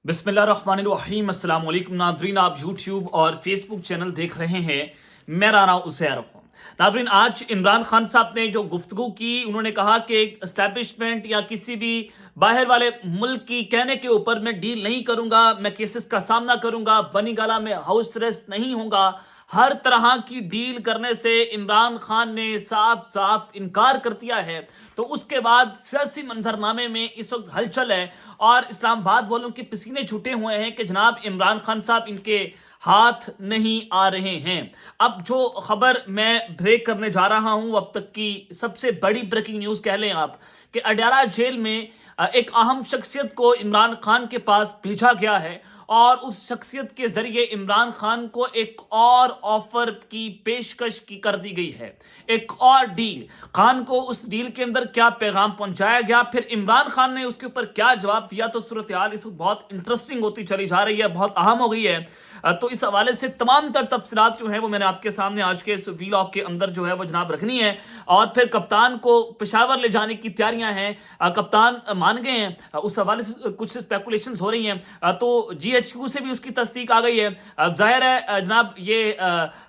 बिस्मिल्लाहिर्रहमानिर्रहीम। अस्सलाम वालेकुम नाज़रीन, आप यूट्यूब और फेसबुक चैनल देख रहे हैं। मेरा नाम उसैर हूँ। नाज़रीन, आज इमरान खान साहब ने जो गुफ्तगू की, उन्होंने कहा कि एस्टैब्लिशमेंट या किसी भी बाहर वाले मुल्क की कहने के ऊपर मैं डील नहीं करूंगा, मैं केसेस का सामना करूंगा, बनी गाला में हाउस अरेस्ट नहीं होगा। हर तरह की डील करने से इमरान खान ने साफ साफ इनकार कर दिया है। तो उसके बाद सियासी मंजरनामे में इस वक्त हलचल है और इस्लामाबाद वालों के पसीने छूटे हुए हैं कि जनाब इमरान खान साहब इनके हाथ नहीं आ रहे हैं। अब जो खबर मैं ब्रेक करने जा रहा हूं, अब तक की सबसे बड़ी ब्रेकिंग न्यूज कह लें आप, कि अडयाला जेल में एक अहम शख्सियत को इमरान खान के पास भेजा गया है और उस शख्सियत के जरिए इमरान खान को एक और ऑफर की पेशकश की कर दी गई है, एक और डील। खान को उस डील के अंदर क्या पैगाम पहुंचाया गया, फिर इमरान खान ने उसके ऊपर क्या जवाब दिया, तो सूरत हाल इस वक्त बहुत इंटरेस्टिंग होती चली जा रही है, बहुत अहम हो गई है। तो इस हवाले से तमाम तर तफसीलात जो है वो मैंने आपके सामने आज के इस वीलॉग के अंदर जो है वो जनाब रखनी है। और फिर कप्तान को पेशावर ले जाने की तैयारियां हैं, कप्तान मान गए हैं, उस हवाले से कुछ स्पेकुलेशंस हो रही हैं। तो जीएचक्यू से भी उसकी तस्दीक आ गई है। जाहिर है जनाब ये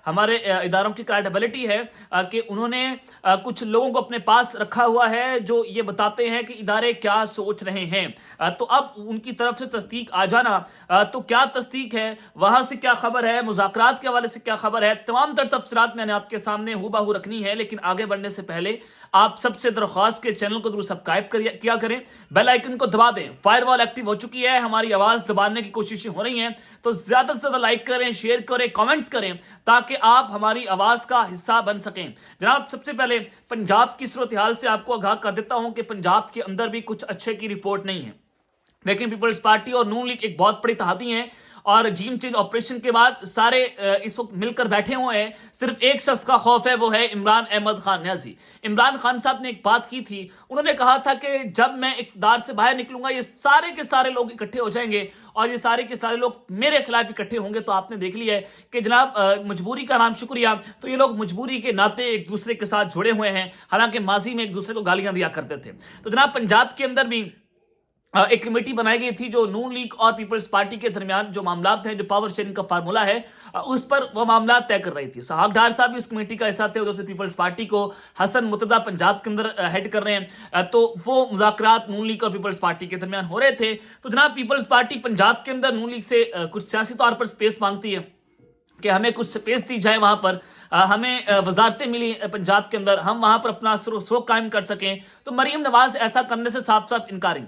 हमारे इदारों की क्रेडिबिलिटी है कि उन्होंने कुछ लोगों को अपने पास रखा हुआ है जो ये बताते हैं कि इदारे क्या सोच रहे हैं। तो अब उनकी तरफ से तस्दीक आ जाना, तो क्या तस्दीक है, वहां से क्या खबर है, मुज़ाकरात के हवाले से क्या खबर है, तमाम तर तफसीलात मैंने आपके सामने हूबहू रखनी है। लेकिन आगे बढ़ने से पहले आप सबसे दरख्वास्त के चैनल को जरूर सब्सक्राइब किया करें, बेल आइकन को दबा दें। फायरवॉल एक्टिव हो चुकी है, हमारी आवाज दबाने की कोशिशें हो रही हैं, तो ज्यादा से ज्यादा लाइक करें, शेयर करें, कमेंट्स करें, ताकि आप हमारी आवाज का हिस्सा बन सकें। जनाब सबसे पहले पंजाब की सूरत हाल से आपको आगाह कर देता हूं कि पंजाब के अंदर भी कुछ अच्छे की रिपोर्ट नहीं है। लेकिन पीपल्स पार्टी और नून लीग एक बहुत बड़ी तहादी है और जीम चेंज ऑपरेशन के बाद सारे इस वक्त मिलकर बैठे हुए हैं। सिर्फ एक शख्स का खौफ है, वो है इमरान अहमद खान न्याजी। इमरान खान साहब ने एक बात की थी, उन्होंने कहा था कि जब मैं इक़्तिदार से बाहर निकलूंगा ये सारे के सारे लोग इकट्ठे हो जाएंगे और ये सारे के सारे लोग मेरे खिलाफ इकट्ठे होंगे। तो आपने देख लिया है कि जनाब मजबूरी का नाम शुक्रिया, तो ये लोग मजबूरी के नाते एक दूसरे के साथ जुड़े हुए हैं, हालांकि माजी में एक दूसरे को गालियां दिया करते थे। तो जनाब पंजाब के अंदर भी एक कमेटी बनाई गई थी जो नून लीग और पीपल्स पार्टी के दरमियान जो मामलात हैं, जो पावर शेयरिंग का फार्मूला है, उस पर वो मामला तय कर रही थी। साहब डार साहब भी उस कमेटी का हिस्सा थे, उधर से पीपल्स पार्टी को हसन मुर्तजा पंजाब के अंदर हेड कर रहे हैं। तो वो मुज़ाकरात नून लीग और पीपल्स पार्टी के दरमियान हो रहे थे। तो जनाब पीपल्स पार्टी पंजाब के अंदर नून लीग से कुछ सियासी तौर पर स्पेस मांगती है कि हमें कुछ स्पेस दी जाए, वहां पर हमें वजारतें मिली पंजाब के अंदर, हम वहां पर अपना असर कायम कर सकें। तो मरीम नवाज ऐसा करने से साफ साफ इनकारी।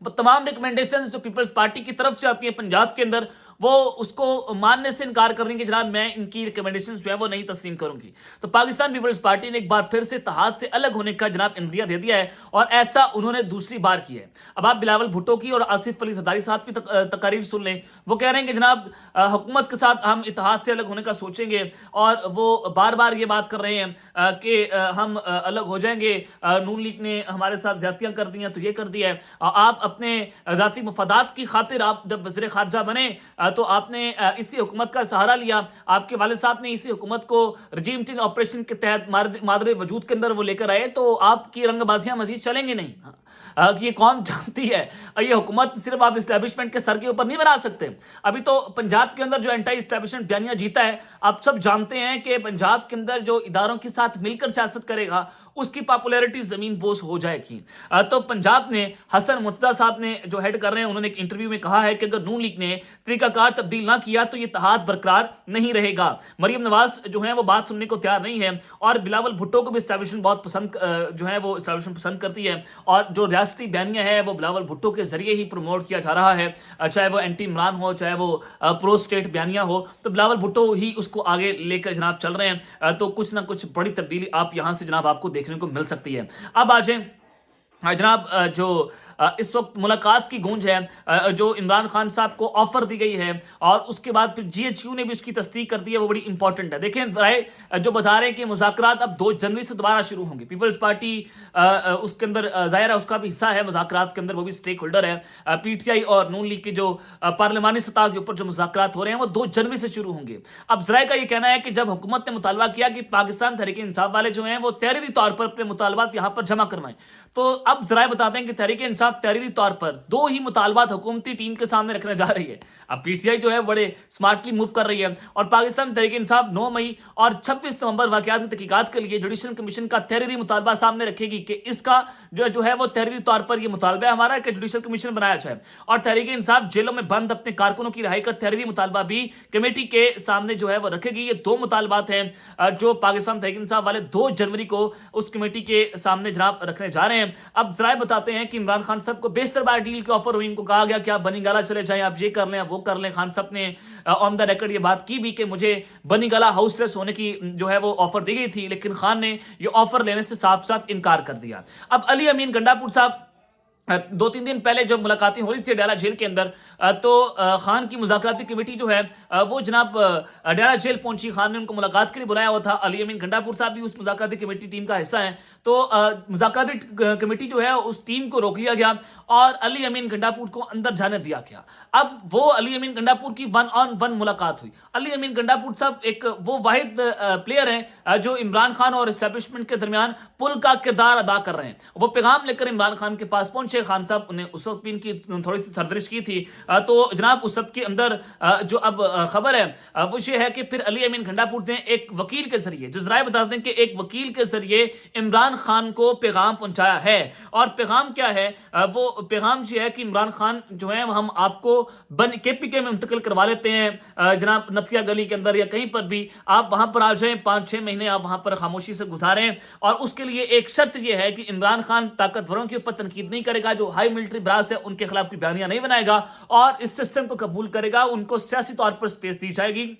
वो तमाम रिकमेंडेशंस जो पीपल्स पार्टी की तरफ से आती है पंजाब के अंदर, वो उसको मानने से इनकार कर रही है कि जनाब मैं इनकी रिकमेंडेशंस जो है वो नहीं तस्लीम करूंगी। तो पाकिस्तान पीपल्स पार्टी ने एक बार फिर से इत्तेहाद से अलग होने का जनाब इंदिया दे दिया है और ऐसा उन्होंने दूसरी बार किया है। अब आप बिलावल भुट्टो की और आसिफ अली जरदारी साहब की तकारीर सुन लें। वो कह रहे हैं कि जनाब हुकूमत के साथ हम इत्तेहाद से अलग होने का सोचेंगे और वो बार बार ये बात कर रहे हैं कि हम अलग हो जाएंगे, नून लीग ने हमारे साथ ज्यादतियां कर दी हैं, तो ये कर दिया है। आप अपने जाती मफादात की खातिर आप जब वज़ीर खारजा बने तो आपने इसी हुकूमत का सहारा लिया, आपके वालिद साहब ने इसी हुकूमत को रजीम चेंज ऑपरेशन के तहत मादरे वजूद के अंदर वो लेकर आए, तो आपकी रंगबाजियां मजीद चलेंगी नहीं। ये कौन जानती है, ये हुकूमत सिर्फ आप इस्टेब्लिशमेंट के सर के ऊपर नहीं बना सकते। अभी तो पंजाब के अंदर जो एंटी इस्टेब्लिशमेंट बयानिया जीता है, आप सब जानते हैं कि पंजाब के अंदर जो इदारों के साथ मिलकर सियासत करेगा उसकी पॉपुलैरिटी जमीन बोस हो जाएगी। तो पंजाब ने हसन मुर्तजा साहब ने जो हेड कर रहे हैं, उन्होंने एक इंटरव्यू में कहा है कि अगर नून लीग ने तरीकाकार तब्दील ना किया तो ये इत्तेहाद बरकरार नहीं रहेगा। मरीम नवाज जो है वो बात सुनने को तैयार नहीं है और बिलावल भुट्टो को भी एस्टैब्लिशमेंट बहुत पसंद जो है वो एस्टैब्लिशमेंट पसंद करती है और जो रियासती बयानिया है वो बिलावल भुट्टो के जरिए ही प्रमोट किया जा रहा है, चाहे वो एंटी इमरान हो, चाहे वो प्रो स्टेट बयानिया हो, तो बिलावल भुट्टो ही उसको आगे लेकर जनाब चल रहे हैं। तो कुछ ना कुछ बड़ी तब्दीली आप यहां से जनाब आपको देखने को मिल सकती है। अब आ जाए जनाब जो इस वक्त मुलाकात की गूंज है, जो इमरान खान साहब को ऑफर दी गई है और उसके बाद फिर जीएचक्यू ने भी उसकी तस्दीक कर दी है, वो बड़ी इंपॉर्टेंट है। देखें राय जो बता रहे हैं कि मुज़ाकरात अब 2 जनवरी से दोबारा शुरू होंगे। पीपल्स पार्टी उसके अंदर जाहिर है उसका भी हिस्सा है मुज़ाकरात के अंदर, वो भी स्टेक होल्डर है। पीटीआई और नून लीग के जो पार्लिमानी सतह के ऊपर जो मुज़ाकरात हो रहे हैं वो 2 जनवरी से शुरू होंगे। अब जराए का ये कहना है कि जब हुकूमत ने मुतालबा किया कि पाकिस्तान तहरीक इंसाफ वाले जो हैं वो तहरीरी तौर पर अपने मुतालबात यहाँ पर जमा करवाएं, तो अब जराए बताते हैं कि तहरीक इंसाफ साहब तहरीरी तौर पर 2 ही मुतालबात हुकूमती टीम के सामने रखने जा रही है। अब पीटीआई जो है बड़े स्मार्टली मूव कर रही है और पाकिस्तान तहरीक इंसाफ 9 मई और 26 नवंबर वाक़यात की तहकीकात के लिए जुडिशल कमीशन का तहरीरी मुतालबा सामने रखेगी कि इसका जो है वो तहरीरी तौर पर ये मुतालबा है हमारा कि जुडिशल कमीशन बनाया जाए, और तहरीक इंसाफ जेलों में बंद अपने कारकुनों की रिहाई का तहरीरी मुतालबा भी कमेटी के सामने जो है वो रखेगी। ये 2 मुतालबात हैं जो पाकिस्तान तहरीक इंसाफ वाले 2 जनवरी को उस कमेटी के सामने जनाब रखने जा रहे हैं। अब जरा बताते हैं कि इमरान खान साहब को बेशतर बार डील की ऑफर हुई, इनको कहा गया कि आप बनी गाला चले जाएं, आप ये कर लें, वो कर लें। खान साहब ने ऑन द रिकॉर्ड ये बात की भी कि मुझे बनी गाला हाउसलेस होने की जो है वो ऑफर दी गई थी, लेकिन खान ने ये ऑफर लेने से साफ साफ इनकार कर दिया। अब अली अमीन गंडापुर साहब 2-3 दिन पहले जब मुलाकातें हो रही थी अडयाला जेल के अंदर, तो खान की मुज़ाकराती कमेटी जो है वो जनाब अडयाला जेल पहुंची। खान ने उनको मुलाकात के लिए बुलाया हुआ था। अली अमीन गंडापुर साहब भी उस मुज़ाकराती कमेटी टीम का हिस्सा है। तो मुज़ाकराती कमेटी जो है उस टीम को रोक लिया गया और अली अमीन गंडापुर को अंदर जाने दिया गया। अब वो अली अमीन गंडापुर की 1-on-1 मुलाकात हुई। अली अमीन गंडापुर साहब एक वो वाहिद प्लेयर हैं जो इमरान खान और एस्टेब्लिशमेंट के दरमियान पुल का किरदार अदा कर रहे हैं। वो पैगाम लेकर इमरान खान के पास पहुंचे। खान साहब ने उस वक्त भी इनकी थोड़ी सी सरदरिश की थी। तो जनाब उस वक्त के अंदर जो अब खबर है वो ये है कि फिर अली अमीन गंडापुर ने एक वकील के जरिए, जो जराए बताते हैं कि एक वकील के जरिए इमरान खान को पैगाम पहुंचाया है। और पैगाम क्या है? वो पैगाम ये है कि इमरान खान जो है हम आपको KPK में मुंतकिल करवा लेते हैं जनाब नफिया गली के अंदर या कहीं पर भी, आप वहां पर आ जाएं, 5-6 महीने आप वहां पर खामोशी से गुजारें। और उसके लिए एक शर्त यह है कि इमरान खान ताकतवरों के ऊपर तनकीद नहीं करेगा, जो हाई मिलिट्री ब्रास है उनके खिलाफ कोई बयानियां नहीं बनाएगा और इस सिस्टम को कबूल करेगा। उनको सियासी तौर पर स्पेस दी जाएगी,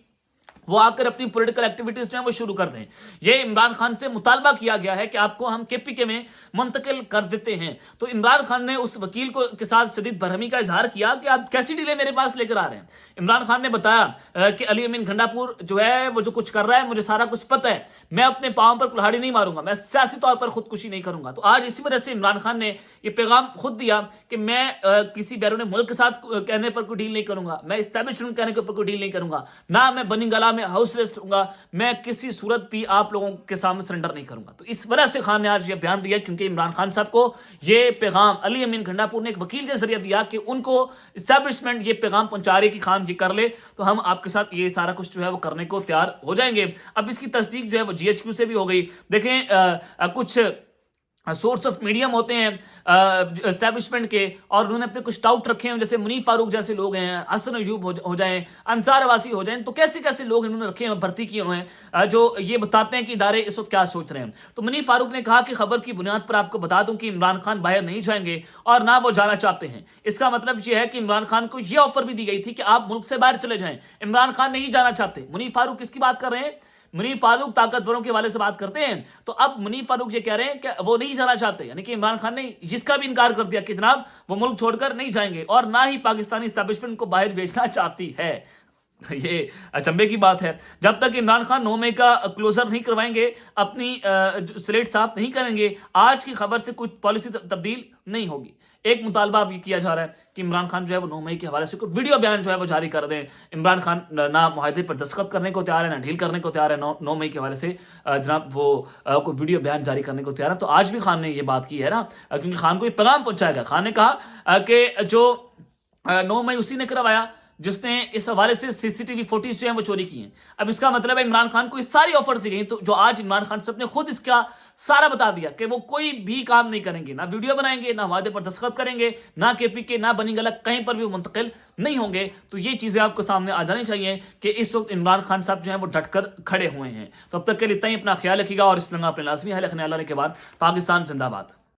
वो आकर अपनी पॉलिटिकल एक्टिविटीज जो है वो शुरू कर दें। ये इमरान खान से मुतालबा किया गया है कि आपको हम KPK में मुंतकिल कर देते हैं। तो इमरान खान ने उस वकील को के साथ शदीद बरहमी का इजहार किया कि आप कैसी डीलें मेरे पास लेकर आ रहे हैं। इमरान खान ने बताया कि अली अमीन गंडापुर जो है वो जो कुछ कर रहा है मुझे सारा कुछ पता है, मैं अपने पांव पर कुल्हाड़ी नहीं मारूंगा, मैं सियासी तौर पर खुदकुशी नहीं करूंगा। तो आज इसी वजह से इमरान खान ने ये पैगाम खुद दिया कि मैं किसी बैरून मुल्क के साथ कहने पर कोई डील नहीं करूंगा, मैं एस्टैब्लिशमेंट कहने के ऊपर कोई डील नहीं करूंगा, ना मैं बनी गला में हाउस अरेस्ट होऊंगा, मैं किसी सूरत भी आप लोगों के सामने सरेंडर नहीं करूंगा। तो इस वजह से खान ने आज ये बयान दिया क्योंकि इमरान खान साहब को ये पैगाम अली अमीन गंडापुर ने एक वकील के जरिए दिया कि उनको एस्टैब्लिशमेंट ये पैगाम पहुंचा रही है कि खान ये कर ले तो हम आपके साथ ये सारा कुछ जो है वो करने को तैयार हो जाएंगे। अब इसकी तस्दीक जो है वो GHQ से भी हो गई। देखें कुछ सोर्स ऑफ मीडियम होते हैं एस्टैब्लिशमेंट के और उन्होंने अपने कुछ डाउट रखे हैं, जैसे मुनीफ फारूक जैसे लोग हैं, हसन अयूब हो जाएं, अंसार अवासी हो जाएं, तो कैसे कैसे लोग इन्होंने रखे हैं, भर्ती किए हुए हैं जो ये बताते हैं कि इदारे इस वक्त क्या सोच रहे हैं। तो मुनीफ फारूक ने कहा कि खबर की बुनियाद पर आपको बता दूं कि इमरान खान बाहर नहीं जाएंगे और ना वो जाना चाहते हैं। इसका मतलब ये है कि इमरान खान को यह ऑफर भी दी गई थी कि आप मुल्क से बाहर चले जाएं, इमरान खान नहीं जाना चाहते। मुनीफ फारूक किसकी बात कर रहे हैं? मुनीफ फारूक ताकतवरों के हवाले से बात करते हैं। तो अब मुनीफ फारूक ये कह रहे हैं कि वो नहीं जाना चाहते, यानी कि इमरान खान ने इसका भी इनकार कर दिया कि जनाब वो मुल्क छोड़कर नहीं जाएंगे और ना ही पाकिस्तानी एस्टैब्लिशमेंट को बाहर भेजना चाहती है। ये अचंभे की बात है। जब तक इमरान खान 9 मई का क्लोजर नहीं करवाएंगे, अपनी स्लेट साफ नहीं करेंगे, आज की खबर से कुछ पॉलिसी तब्दील नहीं होगी। एक मुतालबा अब ये किया जा रहा है कि इमरान खान जो है वो 9 मई के हवाले से कुछ वीडियो बयान जो है वो जारी कर दें। इमरान खान ना मुआहदे पर दस्तखत करने को तैयार है, ना ढील करने को तैयार है। 9 मई के हवाले से जनाब वो कोई वीडियो बयान जारी करने को तैयार है। तो आज भी खान ने ये बात की है ना, क्योंकि खान को एक पैगाम पहुंचाया गया। खान ने कहा कि जो 9 मई उसी ने करवाया जिसने इस हवाले से CCTV फुटेज जो है वो चोरी की हैं। अब इसका मतलब है इमरान खान को इस सारी ऑफर्स दी गई, तो जो आज इमरान खान साहब ने खुद इसका सारा बता दिया कि वो कोई भी काम नहीं करेंगे, ना वीडियो बनाएंगे, ना वादे पर दस्तखत करेंगे, ना KPK, ना बनी गलत कहीं पर भी वो मुंतकिल नहीं होंगे। तो ये चीजें आपको सामने आ जानी चाहिए कि इस वक्त इमरान खान साहब जो है वो डटकर खड़े हुए हैं। तो अब तक के लिए इतना ही, अपना ख्याल रखिएगा और इस लम्हा अपने लाजमी ख्याल रखने के बाद पाकिस्तान जिंदाबाद।